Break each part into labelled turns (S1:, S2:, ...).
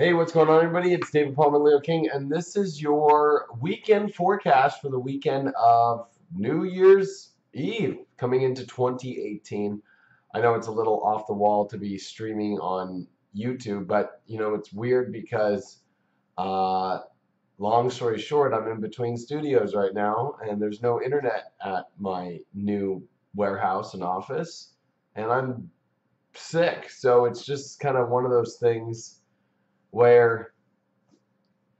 S1: Hey, what's going on, everybody? It's David Palmer, Leo King, and this is your weekend forecast for the weekend of New Year's Eve coming into 2018. I know it's a little off the wall to be streaming on YouTube, but it's weird because, uh, long story short, I'm in between studios right now, and there's no internet at my new warehouse and office, and I'm sick, so it's just kind of one of those things where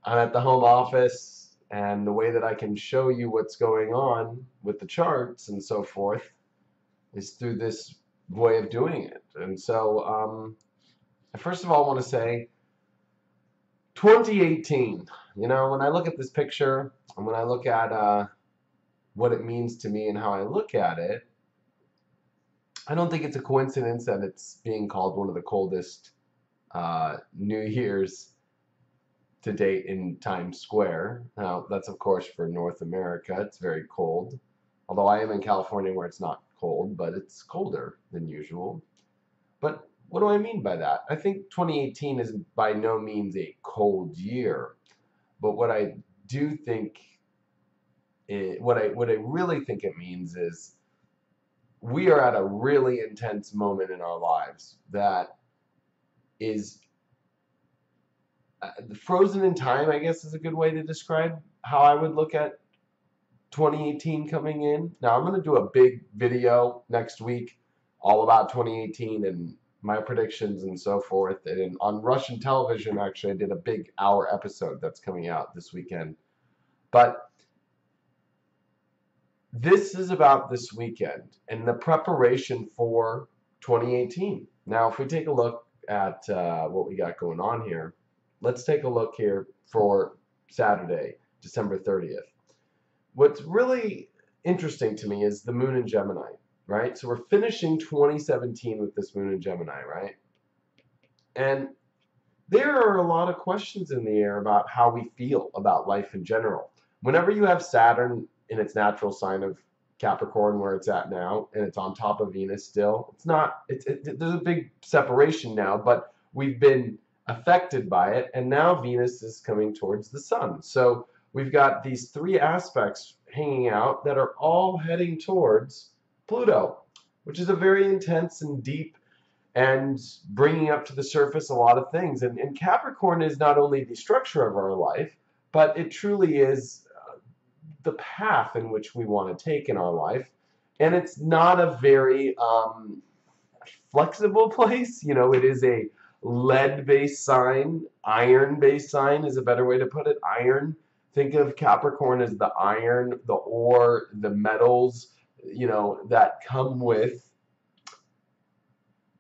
S1: I'm at the home office, and the way that I can show you what's going on with the charts and so forth is through this way of doing it. And so, first of all, I want to say 2018. When I look at this picture and when I look at what it means to me and how I look at it, I don't think it's a coincidence that it's being called one of the coldest New Year's to date in Times Square. Now, that's of course for North America. It's very cold. Although I am in California where it's not cold, but it's colder than usual. But what do I mean by that? I think 2018 is by no means a cold year. But what I do think what I really think it means is we are at a really intense moment in our lives that is frozen in time, I guess, is a good way to describe how I would look at 2018 coming in. Now, I'm going to do a big video next week all about 2018 and my predictions and so forth. And on Russian television, actually, I did a big hour episode that's coming out this weekend. But this is about this weekend and the preparation for 2018. Now, if we take a look at what we got going on here, let's take a look here for Saturday, December 30th. What's really interesting to me is the moon in Gemini, right? So we're finishing 2017 with this moon in Gemini, right? And there are a lot of questions in the air about how we feel about life in general. Whenever you have Saturn in its natural sign of Capricorn, where it's at now, and it's on top of Venus still, there's a big separation now, but we've been affected by it, and now Venus is coming towards the sun. So we've got these three aspects hanging out that are all heading towards Pluto, which is a very intense and deep and bringing up to the surface a lot of things. And Capricorn is not only the structure of our life, but it truly is the path in which we want to take in our life. And it's not a very flexible place. It is a lead-based sign. Iron-based sign is a better way to put it. Iron. Think of Capricorn as the iron, the ore, the metals, that come with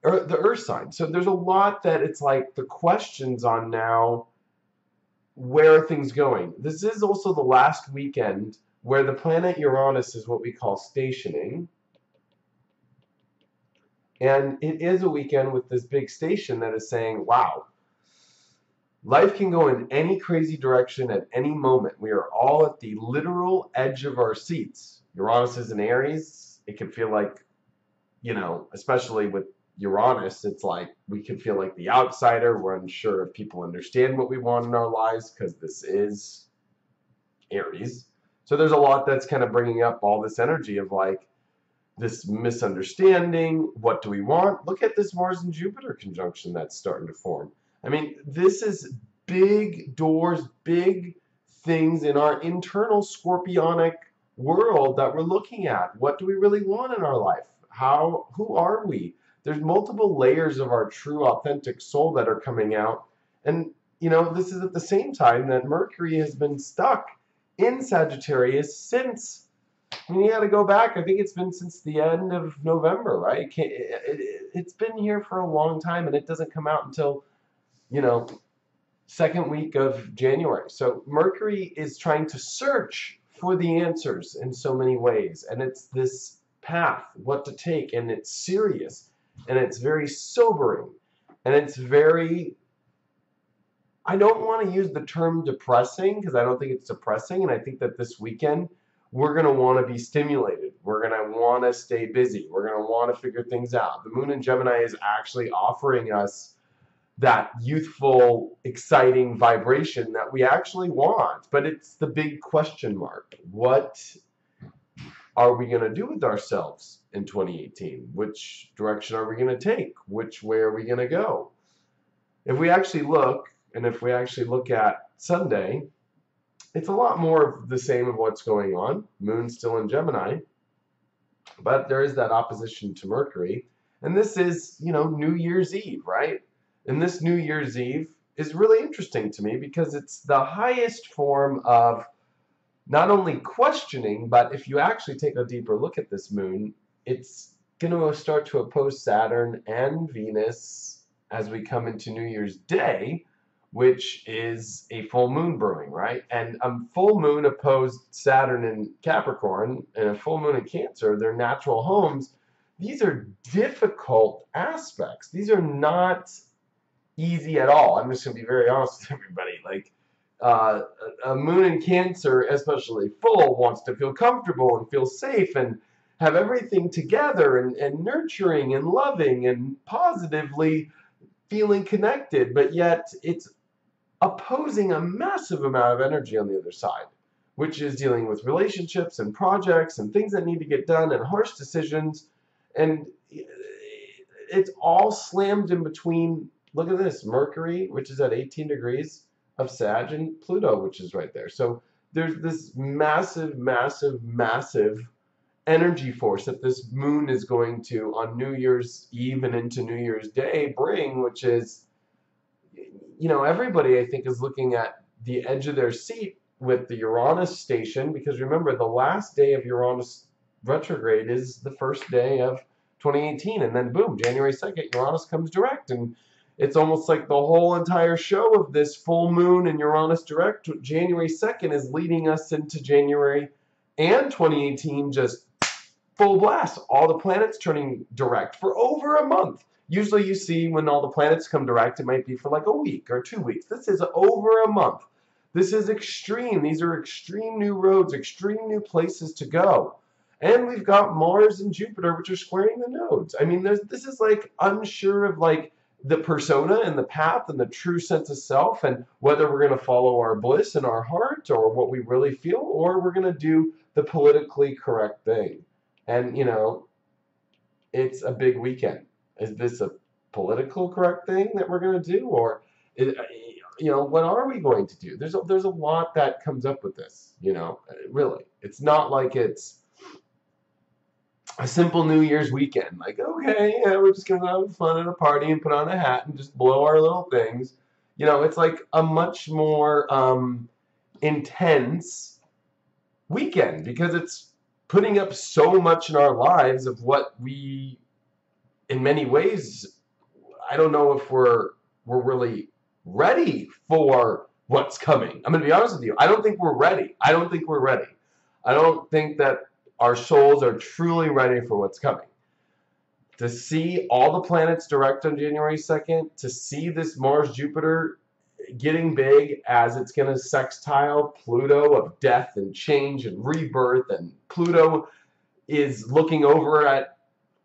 S1: the earth sign. So there's a lot that it's like the questions on now, where are things going? This is also the last weekend where the planet Uranus is what we call stationing. And it is a weekend with this big station that is saying, wow, life can go in any crazy direction at any moment. We are all at the literal edge of our seats. Uranus is in Aries. It can feel like, especially with Uranus, it's like we can feel like the outsider. We're unsure if people understand what we want in our lives because this is Aries. So there's a lot that's kind of bringing up all this energy of like this misunderstanding. What do we want? Look at this Mars and Jupiter conjunction that's starting to form. I mean, this is big doors, big things in our internal scorpionic world that we're looking at. What do we really want in our life? Who are we? There's multiple layers of our true authentic soul that are coming out. And, this is at the same time that Mercury has been stuck in Sagittarius since, you got to go back. I think it's been since the end of November, right? It's been here for a long time, and it doesn't come out until, second week of January. So Mercury is trying to search for the answers in so many ways, and it's this path, what to take, and it's serious, and it's very sobering, and it's very, I don't want to use the term depressing because I don't think it's depressing, and I think that this weekend we're going to want to be stimulated. We're going to want to stay busy. We're going to want to figure things out. The moon in Gemini is actually offering us that youthful, exciting vibration that we actually want. But it's the big question mark. What are we going to do with ourselves in 2018? Which direction are we going to take? Which way are we going to go? If we actually look, and if we actually look at Sunday, it's a lot more of the same of what's going on. Moon's still in Gemini, but there is that opposition to Mercury. And this is, New Year's Eve, right? And this New Year's Eve is really interesting to me because it's the highest form of not only questioning, but if you actually take a deeper look at this moon, it's going to start to oppose Saturn and Venus as we come into New Year's Day, which is a full moon brewing, right? And a full moon opposed Saturn in Capricorn and a full moon in Cancer, their natural homes. These are difficult aspects. These are not easy at all. I'm just going to be very honest with everybody. Like, a moon in Cancer, especially full, wants to feel comfortable and feel safe and have everything together and nurturing and loving and positively feeling connected, but yet it's opposing a massive amount of energy on the other side, which is dealing with relationships and projects and things that need to get done and harsh decisions. And it's all slammed in between. Look at this, Mercury, which is at 18 degrees of Sag, and Pluto, which is right there. So there's this massive, massive, massive energy force that this moon is going to, on New Year's Eve and into New Year's Day, bring, which is, everybody, I think, is looking at the edge of their seat with the Uranus station, because remember, the last day of Uranus retrograde is the first day of 2018, and then boom, January 2nd, Uranus comes direct, and it's almost like the whole entire show of this full moon and Uranus direct, January 2nd, is leading us into January and 2018, just full blast. All the planets turning direct for over a month. Usually you see when all the planets come direct, it might be for like a week or 2 weeks. This is over a month. This is extreme. These are extreme new roads, extreme new places to go. And we've got Mars and Jupiter, which are squaring the nodes. I mean, this is like unsure of like the persona and the path and the true sense of self, and whether we're going to follow our bliss in our heart or what we really feel, or we're going to do the politically correct thing. And, it's a big weekend. Is this a political correct thing that we're going to do? Or, what are we going to do? There's a lot that comes up with this, really. It's not like it's a simple New Year's weekend. Like, okay, yeah, we're just going to have fun at a party and put on a hat and just blow our little things. It's like a much more intense weekend because it's putting up so much in our lives of what we, in many ways, I don't know if we're really ready for what's coming. I'm going to be honest with you. I don't think we're ready. I don't think that our souls are truly ready for what's coming. To see all the planets direct on January 2nd, to see this Mars-Jupiter getting big as it's going to sextile Pluto of death and change and rebirth, and Pluto is looking over at,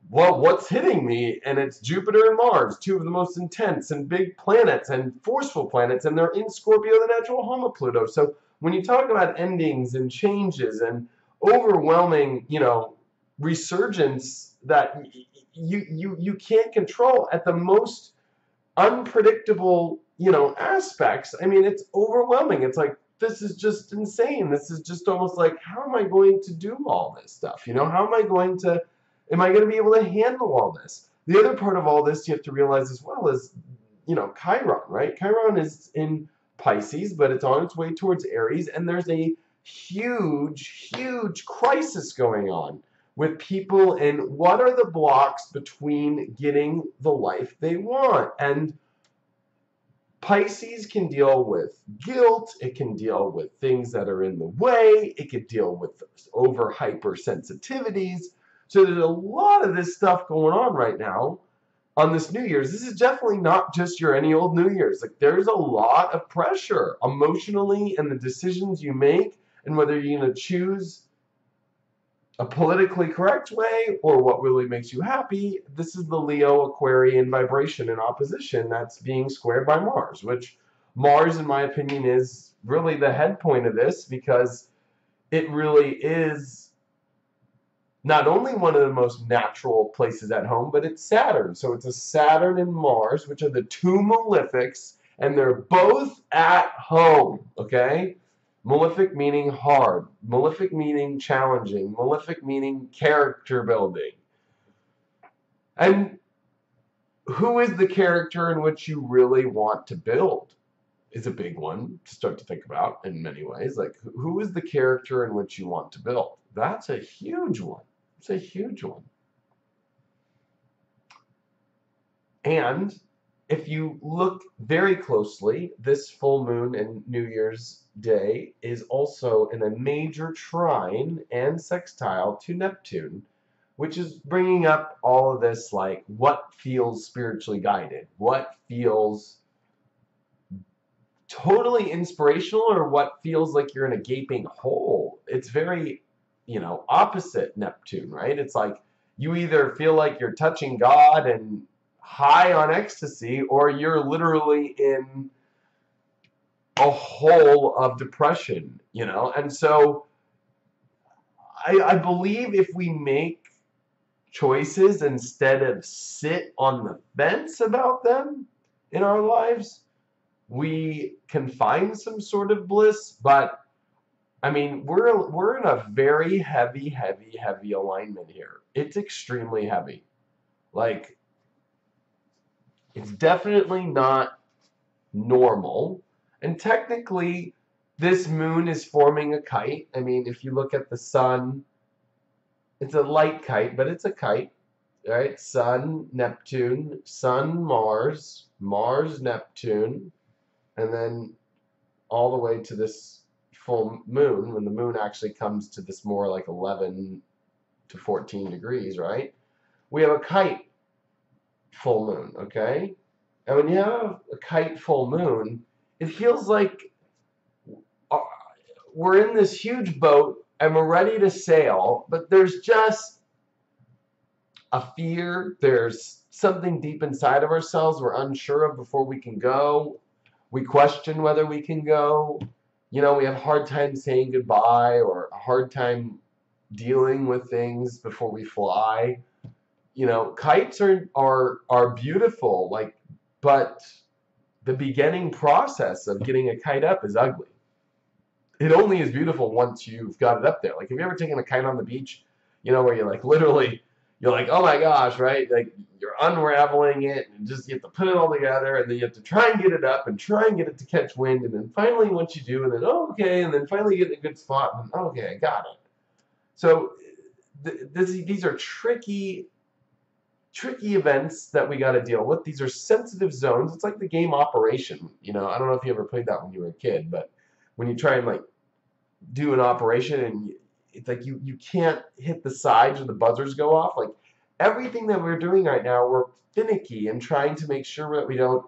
S1: well, what's hitting me? And it's Jupiter and Mars, two of the most intense and big planets and forceful planets, and they're in Scorpio, the natural home of Pluto. So when you talk about endings and changes and overwhelming, resurgence that you can't control at the most unpredictable, aspects. I mean, it's overwhelming. It's like, this is just insane. This is just almost like, how am I going to do all this stuff? How am I going to be able to handle all this? The other part of all this you have to realize as well is, Chiron, right? Chiron is in Pisces, but it's on its way towards Aries, and there's a huge, huge crisis going on with people, and what are the blocks between getting the life they want? And Pisces can deal with guilt, it can deal with things that are in the way, it can deal with over hypersensitivities. So there's a lot of this stuff going on right now on this New Year's. This is definitely not just your any old New Year's. Like, there's a lot of pressure emotionally in the decisions you make and whether you're going to choose a politically correct way or what really makes you happy, this is the Leo Aquarian vibration in opposition that's being squared by Mars, which Mars, in my opinion, is really the head point of this because it really is not only one of the most natural places at home, but it's Saturn. So it's a Saturn and Mars, which are the two malefics, and they're both at home, okay? Malefic meaning hard, malefic meaning challenging, malefic meaning character building. And who is the character in which you really want to build? Is a big one to start to think about in many ways. Like, who is the character in which you want to build? That's a huge one. It's a huge one. And if you look very closely, this full moon and New Year's Day is also in a major trine and sextile to Neptune, which is bringing up all of this, like what feels spiritually guided, what feels totally inspirational, or what feels like you're in a gaping hole. It's very, opposite Neptune, right? It's like you either feel like you're touching God and high on ecstasy, or you're literally in a hole of depression, And so I believe if we make choices instead of sit on the fence about them in our lives, we can find some sort of bliss. But I mean, we're in a very heavy alignment here. It's extremely heavy. Like, it's definitely not normal. And technically, this moon is forming a kite. I mean, if you look at the sun, it's a light kite, but it's a kite, right? Sun, Neptune, Sun, Mars, Mars, Neptune, and then all the way to this full moon, when the moon actually comes to this more like 11 to 14 degrees, right? We have a kite full moon, okay? And when you have a kite full moon, it feels like we're in this huge boat and we're ready to sail, but there's just a fear. There's something deep inside of ourselves we're unsure of before we can go. We question whether we can go. We have a hard time saying goodbye, or a hard time dealing with things before we fly. Kites are beautiful, like, but the beginning process of getting a kite up is ugly. It only is beautiful once you've got it up there. Like, have you ever taken a kite on the beach, where you're like literally, you're like, oh my gosh, right? Like, you're unraveling it and just you have to put it all together, and then you have to try and get it up and try and get it to catch wind, and then finally once you do, and then okay, and then finally get in a good spot, and then, okay, I got it. So these are tricky events that we got to deal with. These are sensitive zones. It's like the game Operation. I don't know if you ever played that when you were a kid, but when you try and like do an operation and it's like you can't hit the sides or the buzzers go off. Like, everything that we're doing right now, we're finicky and trying to make sure that we don't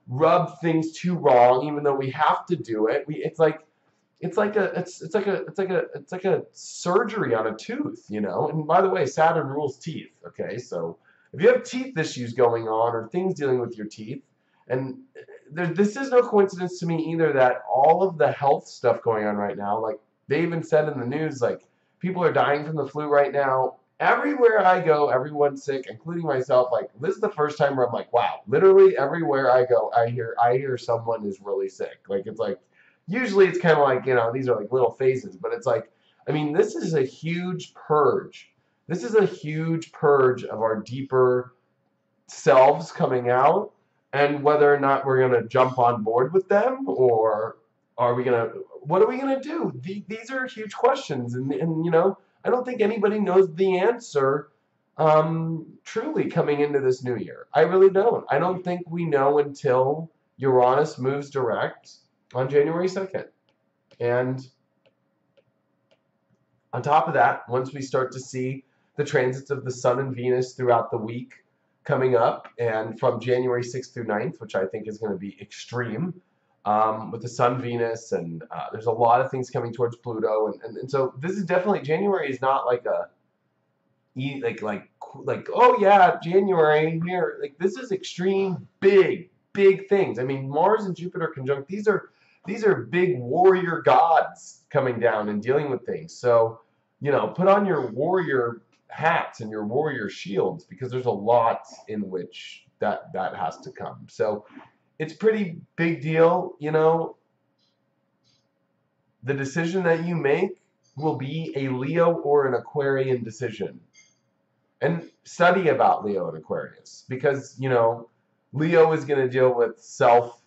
S1: rub things too wrong, even though we have to do it. It's like a surgery on a tooth, And by the way, Saturn rules teeth. Okay, so if you have teeth issues going on or things dealing with your teeth, and this is no coincidence to me either that all of the health stuff going on right now, like they even said in the news, like people are dying from the flu right now. Everywhere I go, everyone's sick, including myself. Like, this is the first time where I'm like, wow, literally everywhere I go, I hear someone is really sick. Like, it's like, usually it's kind of like, these are like little phases, but it's like, I mean, this is a huge purge. This is a huge purge of our deeper selves coming out, and whether or not we're going to jump on board with them, or what are we going to do? These are huge questions, and I don't think anybody knows the answer truly coming into this new year. I really don't. I don't think we know until Uranus moves direct on January 2nd. And on top of that, once we start to see the transits of the Sun and Venus throughout the week coming up, and from January 6th through 9th, which I think is going to be extreme, with the Sun, Venus, and there's a lot of things coming towards Pluto. And so this is definitely, January is not like like oh yeah, January here. Like this is extreme, big things. I mean, Mars and Jupiter conjunct. These are big warrior gods coming down and dealing with things. So, put on your warrior hats and your warrior shields because there's a lot in which that has to come. So it's pretty big deal. The decision that you make will be a Leo or an Aquarian decision. And study about Leo and Aquarius because, Leo is going to deal with self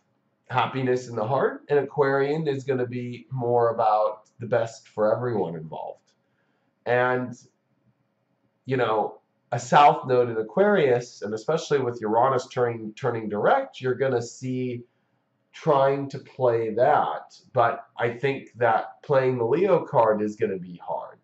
S1: happiness in the heart, and Aquarian is going to be more about the best for everyone involved. And, a south node in Aquarius, and especially with Uranus turning direct, you're going to see trying to play that. But I think that playing the Leo card is going to be hard.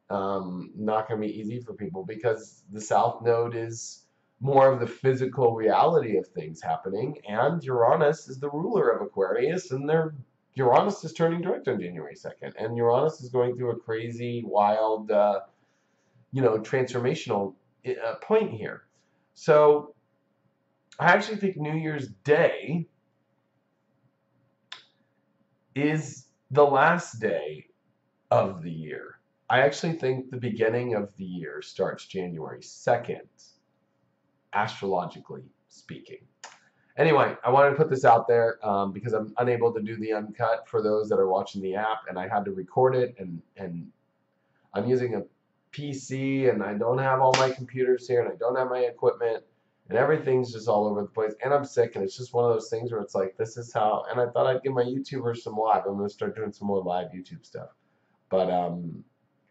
S1: Not going to be easy for people because the South Node is more of the physical reality of things happening, and Uranus is the ruler of Aquarius, and Uranus is turning direct on January 2nd, and Uranus is going through a crazy, wild, transformational point here. So I actually think New Year's Day is the last day of the year. I actually think the beginning of the year starts January 2nd, astrologically speaking. Anyway, I wanted to put this out there because I'm unable to do the uncut for those that are watching the app, and I had to record it, and I'm using a PC, and I don't have all my computers here, and I don't have my equipment, and everything's just all over the place, and I'm sick, and it's just one of those things where it's like, this is how, and I thought I'd give my YouTubers some live. I'm going to start doing some more live YouTube stuff. But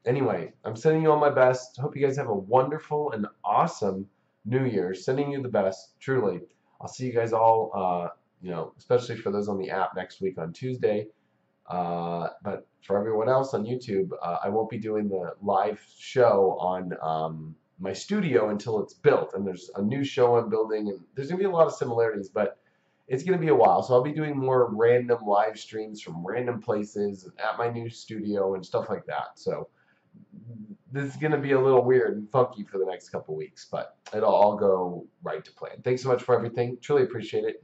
S1: anyway, I'm sending you all my best. Hope you guys have a wonderful and awesome New Year. Sending you the best, truly. I'll see you guys all, especially for those on the app next week on Tuesday. But for everyone else on YouTube, I won't be doing the live show on my studio until it's built. And there's a new show I'm building, and there's going to be a lot of similarities, but it's going to be a while. So I'll be doing more random live streams from random places at my new studio and stuff like that. So this is going to be a little weird and funky for the next couple weeks, but it'll all go right to plan. Thanks so much for everything. Truly appreciate it.